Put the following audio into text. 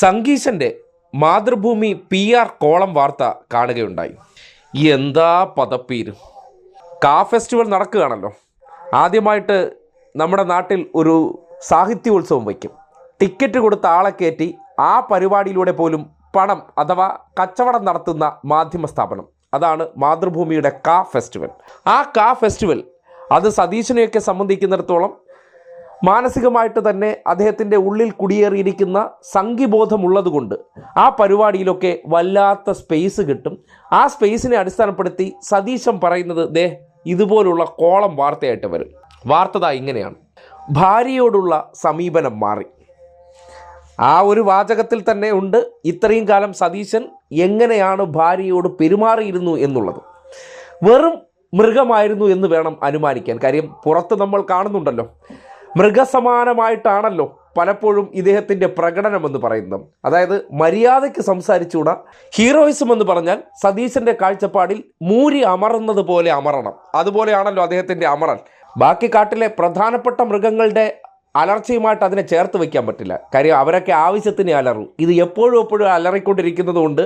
സംഗീശൻ്റെ Mathrubhumi PR column വാർത്ത കാണുകയുണ്ടായി. എന്താ പദപ്പീര്! കാ ഫെസ്റ്റിവൽ നടക്കുകയാണല്ലോ. ആദ്യമായിട്ട് നമ്മുടെ നാട്ടിൽ ഒരു സാഹിത്യോത്സവം വയ്ക്കും. ടിക്കറ്റ് കൊടുത്ത ആളെ കയറ്റി ആ പരിപാടിയിലൂടെ പോലും പണം അഥവാ കച്ചവടം നടത്തുന്ന മാധ്യമ സ്ഥാപനം, അതാണ് മാതൃഭൂമിയുടെ കാ ഫെസ്റ്റിവൽ. ആ കാ ഫെസ്റ്റിവൽ അത് സതീശനെയൊക്കെ സംബന്ധിക്കുന്നിടത്തോളം മാനസികമായിട്ട് തന്നെ അദ്ദേഹത്തിൻ്റെ ഉള്ളിൽ കുടിയേറിയിരിക്കുന്ന സംഘിബോധമുള്ളതുകൊണ്ട് ആ പരിപാടിയിലൊക്കെ വല്ലാത്ത സ്പേസ് കിട്ടും. ആ സ്പേസിനെ അടിസ്ഥാനപ്പെടുത്തി സതീശൻ പറയുന്നത് ഇതുപോലുള്ള കോളം വാർത്തയായിട്ട് വരും. വാർത്ത ഇങ്ങനെയാണ്: ഭാര്യയോടുള്ള സമീപനം മാറി. ആ ഒരു വാചകത്തിൽ തന്നെ ഉണ്ട് ഇത്രയും കാലം സതീശൻ എങ്ങനെയാണ് ഭാര്യയോട് പെരുമാറിയിരുന്നു എന്നുള്ളത്. വെറും മൃഗമായിരുന്നു എന്ന് വേണം അനുമാനിക്കാൻ. കാര്യം പുറത്ത് നമ്മൾ കാണുന്നുണ്ടല്ലോ, മൃഗസമാനമായിട്ടാണല്ലോ പലപ്പോഴും ഇദ്ദേഹത്തിൻ്റെ പ്രകടനമെന്ന് പറയുന്നത്. അതായത് മര്യാദയ്ക്ക് സംസാരിച്ചുകൂടാ. ഹീറോയിസം എന്ന് പറഞ്ഞാൽ സതീശൻ്റെ കാഴ്ചപ്പാടിൽ മൂരി അമറുന്നത് പോലെ അമറണം. അതുപോലെയാണല്ലോ അദ്ദേഹത്തിൻ്റെ അമറൽ. ബാക്കി കാട്ടിലെ പ്രധാനപ്പെട്ട മൃഗങ്ങളുടെ അലർച്ചയുമായിട്ട് അതിനെ ചേർത്ത് വയ്ക്കാൻ പറ്റില്ല. കാര്യം അവരൊക്കെ ആവശ്യത്തിന് അലറും. ഇത് എപ്പോഴും അലറിക്കൊണ്ടിരിക്കുന്നത് കൊണ്ട്